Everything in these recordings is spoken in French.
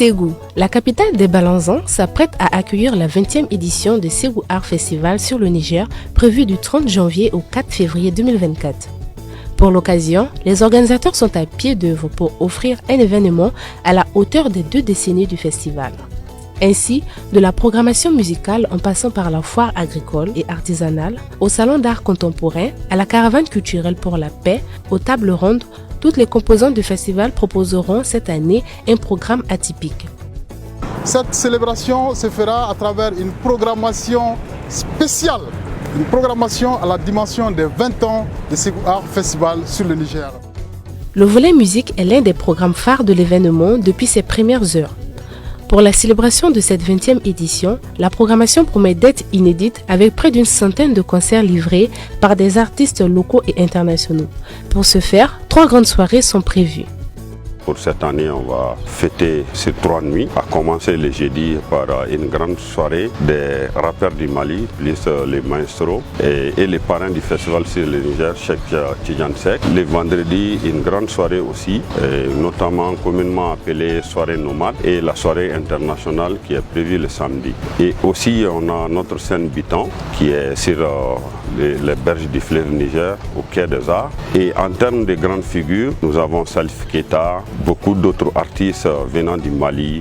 Ségou, la capitale des Balanzans, s'apprête à accueillir la 20e édition de Ségou Art Festival sur le Niger, prévue du 30 janvier au 4 février 2024. Pour l'occasion, les organisateurs sont à pied d'œuvre pour offrir un événement à la hauteur des 2 décennies du festival. Ainsi, de la programmation musicale en passant par la foire agricole et artisanale, au salon d'art contemporain, à la caravane culturelle pour la paix, aux tables rondes, toutes les composantes du festival proposeront cette année un programme atypique. Cette célébration se fera à travers une programmation spéciale, une programmation à la dimension des 20 ans de Ségou Art Festival sur le Niger. Le volet musique est l'un des programmes phares de l'événement depuis ses premières heures. Pour la célébration de cette 20e édition, la programmation promet d'être inédite avec près d'une centaine de concerts livrés par des artistes locaux et internationaux. Pour ce faire, 3 grandes soirées sont prévues. Pour cette année, on va fêter ces 3 nuits, à commencer le jeudi par une grande soirée des rappeurs du Mali, plus les maestros et les parrains du festival sur le Niger, Cheikh Tidiane Seck. Le vendredi, une grande soirée aussi, notamment communément appelée soirée nomade, et la soirée internationale qui est prévue le samedi. Et aussi, on a notre scène Bitan qui est sur les berges du fleuve Niger, au quai des Arts. Et en termes de grandes figures, nous avons Salif Keita, beaucoup d'autres artistes venant du Mali,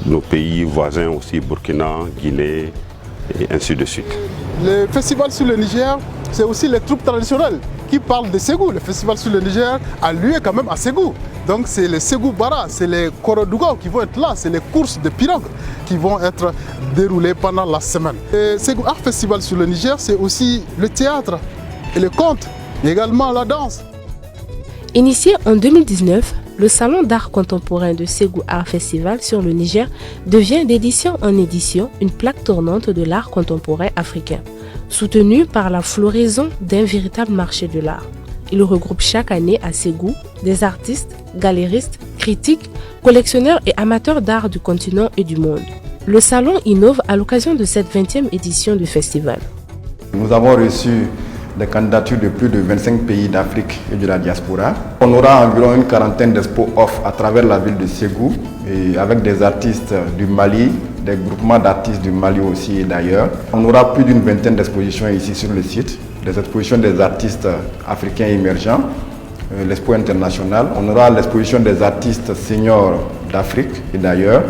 nos pays voisins aussi, Burkina, Guinée, et ainsi de suite. Le festival sur le Niger, c'est aussi les troupes traditionnelles qui parlent de Ségou. Le festival sur le Niger a lieu quand même à Ségou. Donc c'est les Ségou Bara, c'est les Korodouga qui vont être là, c'est les courses de pirogues qui vont être déroulées pendant la semaine. Le Ségou Art Festival sur le Niger, c'est aussi le théâtre et le conte, mais également la danse. Initié en 2019, le salon d'art contemporain de Ségou Art Festival sur le Niger devient d'édition en édition une plaque tournante de l'art contemporain africain, soutenue par la floraison d'un véritable marché de l'art. Il regroupe chaque année à Ségou des artistes, galéristes, critiques, collectionneurs et amateurs d'art du continent et du monde. Le salon innove à l'occasion de cette 20e édition du festival. Nous avons reçu des candidatures de plus de 25 pays d'Afrique et de la diaspora. On aura environ une quarantaine d'expos off à travers la ville de Ségou, et avec des artistes du Mali, des groupements d'artistes du Mali aussi et d'ailleurs. On aura plus d'une vingtaine d'expositions ici sur le site, des expositions des artistes africains émergents, l'expo internationale. On aura l'exposition des artistes seniors d'Afrique et d'ailleurs.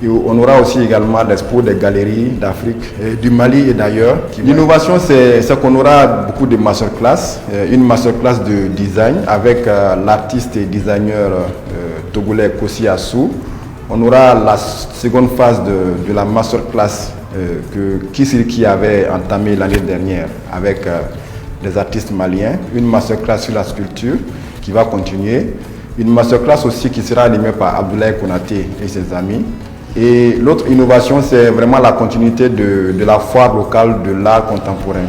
Et on aura aussi également l'expo des galeries d'Afrique, du Mali et d'ailleurs. L'innovation, c'est qu'on aura beaucoup de masterclass, une masterclass de design avec l'artiste et designer togolais Kossi Assou. On aura la seconde phase de la masterclass que Kisiriki avait entamée l'année dernière avec des artistes maliens. Une masterclass sur la sculpture qui va continuer. Une masterclass aussi qui sera animée par Abdoulaye Konaté et ses amis. Et l'autre innovation, c'est vraiment la continuité de la foire locale de l'art contemporain.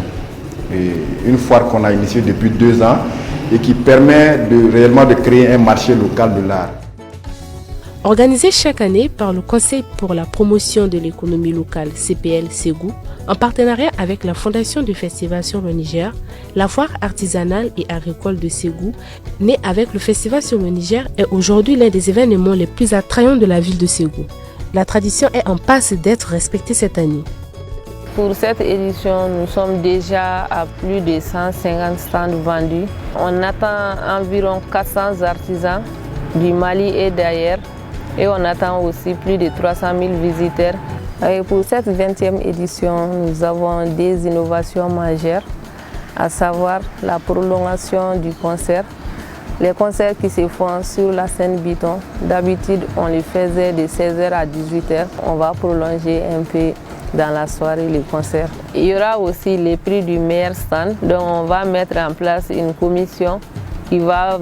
Et une foire qu'on a initiée depuis 2 ans et qui permet réellement de créer un marché local de l'art. Organisée chaque année par le Conseil pour la promotion de l'économie locale CPL Ségou, en partenariat avec la Fondation du Festival sur le Niger, la foire artisanale et agricole de Ségou, née avec le Festival sur le Niger, est aujourd'hui l'un des événements les plus attrayants de la ville de Ségou. La tradition est en passe d'être respectée cette année. Pour cette édition, nous sommes déjà à plus de 150 stands vendus. On attend environ 400 artisans du Mali et d'ailleurs. Et on attend aussi plus de 300 000 visiteurs. Et pour cette 20e édition, nous avons des innovations majeures, à savoir la prolongation du concert. Les concerts qui se font sur la scène Biton, d'habitude on les faisait de 16h à 18h. On va prolonger un peu dans la soirée les concerts. Il y aura aussi les prix du meilleur stand. Donc on va mettre en place une commission qui va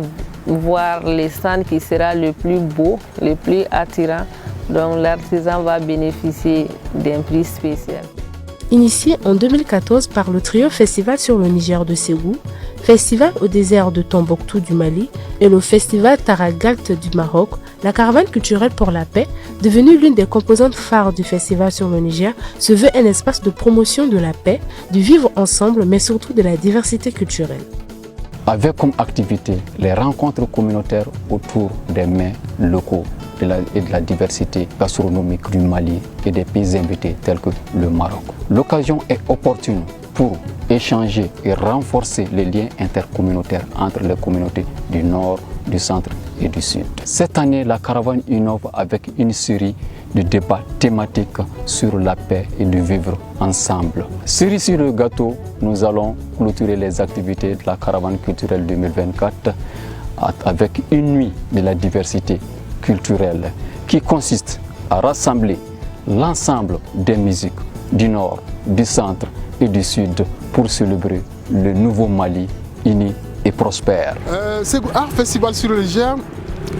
voir les stands qui sera le plus beau, le plus attirant. Donc l'artisan va bénéficier d'un prix spécial. Initié en 2014 par le trio Festival sur le Niger de Ségou, Festival au désert de Tombouctou du Mali et le Festival Taragalt du Maroc, la caravane culturelle pour la paix, devenue l'une des composantes phares du Festival sur le Niger, se veut un espace de promotion de la paix, du vivre ensemble, mais surtout de la diversité culturelle. Avec comme activité les rencontres communautaires autour des mets locaux, et de la diversité gastronomique du Mali et des pays invités tels que le Maroc. L'occasion est opportune pour échanger et renforcer les liens intercommunautaires entre les communautés du Nord, du Centre et du Sud. Cette année, la caravane innove avec une série de débats thématiques sur la paix et de vivre ensemble. Cerise sur le gâteau, nous allons clôturer les activités de la caravane culturelle 2024 avec une nuit de la diversité culturelle qui consiste à rassembler l'ensemble des musiques du Nord, du Centre et du Sud pour célébrer le nouveau Mali uni et prospère. Ségou Art Festival sur le Niger,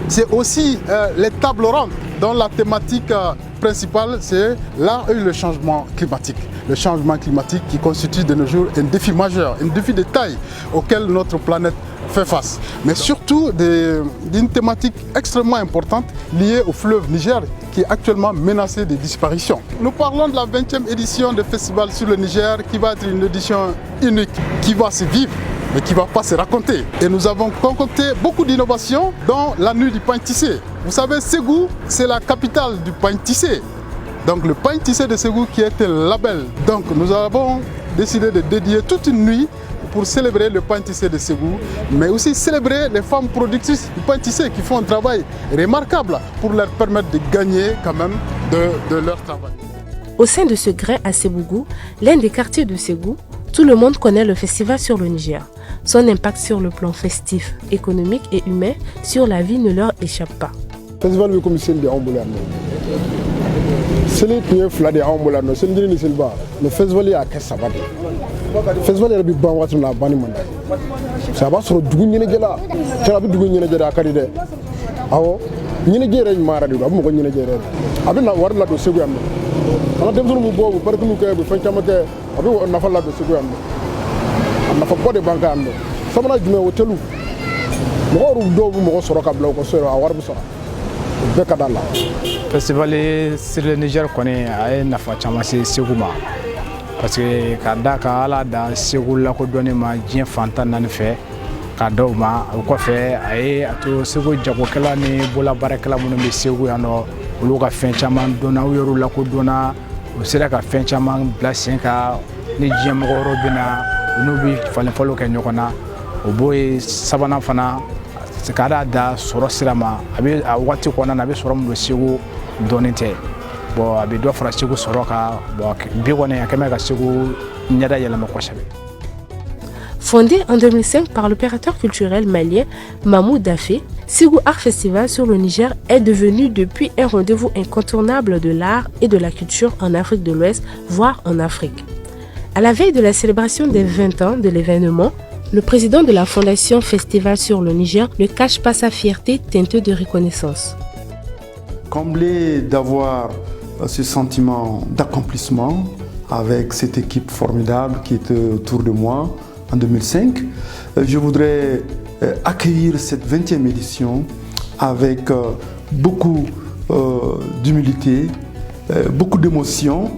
c'est aussi les tables rondes dont la thématique principale c'est l'art et le changement climatique. Le changement climatique qui constitue de nos jours un défi majeur, un défi de taille auquel notre planète fait face. Mais surtout d'une thématique extrêmement importante liée au fleuve Niger qui est actuellement menacé de disparition. Nous parlons de la 20e édition du Festival sur le Niger qui va être une édition unique, qui va se vivre mais qui ne va pas se raconter. Et nous avons concocté beaucoup d'innovations dont la nuit du pain tissé. Vous savez, Ségou, c'est la capitale du pain tissé. Donc le pain tissé de Ségou qui est un label. Donc nous avons décidé de dédier toute une nuit pour célébrer le pain tissé de Ségou, mais aussi célébrer les femmes productrices du pain tissé qui font un travail remarquable pour leur permettre de gagner quand même de leur travail. Au sein de ce grain à Sébougou, l'un des quartiers de Ségou, tout le monde connaît le festival sur le Niger. Son impact sur le plan festif, économique et humain sur la vie ne leur échappe pas. Le festival est comme celle de Amboulano. C'est le pays flat de Amboulano. C'est le festival est à Kessabat. Le festival est à Banwatu na Bani Manda. Ça va sur du Nigela. Ça va du Nigela Karide. Awo, Nigera Mara du Abu Nigera. Abina Warla do Seguam. On a des gens qui ont fait des choses qui ont été faites. On a fait des choses qui ont été faites. On a fait des choses qui ont été faites. On a fait des choses. Le festival sur le Niger connaît un affaire Ségou parce que quand ala da Ségou la ko donné ma dien fantan nan fait cadeau ma ko fait ay ato Ségou jago kala ni bola barakala mun be Ségou yano olu ka fɛn caman donna u yɛrɛ la ko donna u sera ka fɛn caman bila sen ka ni diɲɛ mɔgɔ wɛrɛw bɛ na u n'u bɛ falenfaliw kɛ ɲɔgɔn na o b'o ye sabanan fana ka da sɔrɔ sira ma a bɛ a waati kɔnɔna na a bɛ sɔrɔ min don Ségou dɔɔnin tɛ bon a bɛ dɔ fara Ségou sɔrɔ kan bon bi kɔni a kɛ mɛ ka Ségou ɲɛda yɛlɛma kosɛbɛ. Fondé en 2005 par l'opérateur culturel malien Mahmoud Dafé, Ségou Art Festival sur le Niger est devenu depuis un rendez-vous incontournable de l'art et de la culture en Afrique de l'Ouest, voire en Afrique. À la veille de la célébration des 20 ans de l'événement, le président de la Fondation Festival sur le Niger ne cache pas sa fierté teintée de reconnaissance. Comblé d'avoir ce sentiment d'accomplissement avec cette équipe formidable qui était autour de moi en 2005, je voudrais accueillir cette 20e édition avec beaucoup d'humilité, beaucoup d'émotion,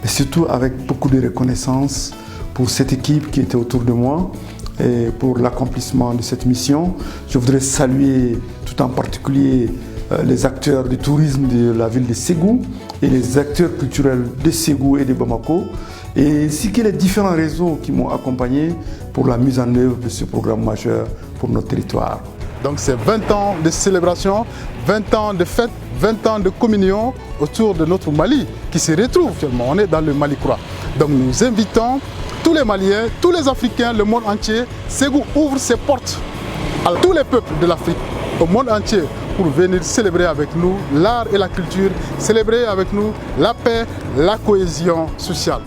mais surtout avec beaucoup de reconnaissance pour cette équipe qui était autour de moi et pour l'accomplissement de cette mission. Je voudrais saluer tout en particulier les acteurs du tourisme de la ville de Ségou et les acteurs culturels de Ségou et de Bamako, et ainsi que les différents réseaux qui m'ont accompagné pour la mise en œuvre de ce programme majeur pour notre territoire. Donc c'est 20 ans de célébration, 20 ans de fête, 20 ans de communion autour de notre Mali qui se retrouve actuellement. On est dans le Mali Croix. Donc nous invitons tous les Maliens, tous les Africains, le monde entier. Ségou ouvre ses portes à tous les peuples de l'Afrique, au monde entier, pour venir célébrer avec nous l'art et la culture, célébrer avec nous la paix, la cohésion sociale.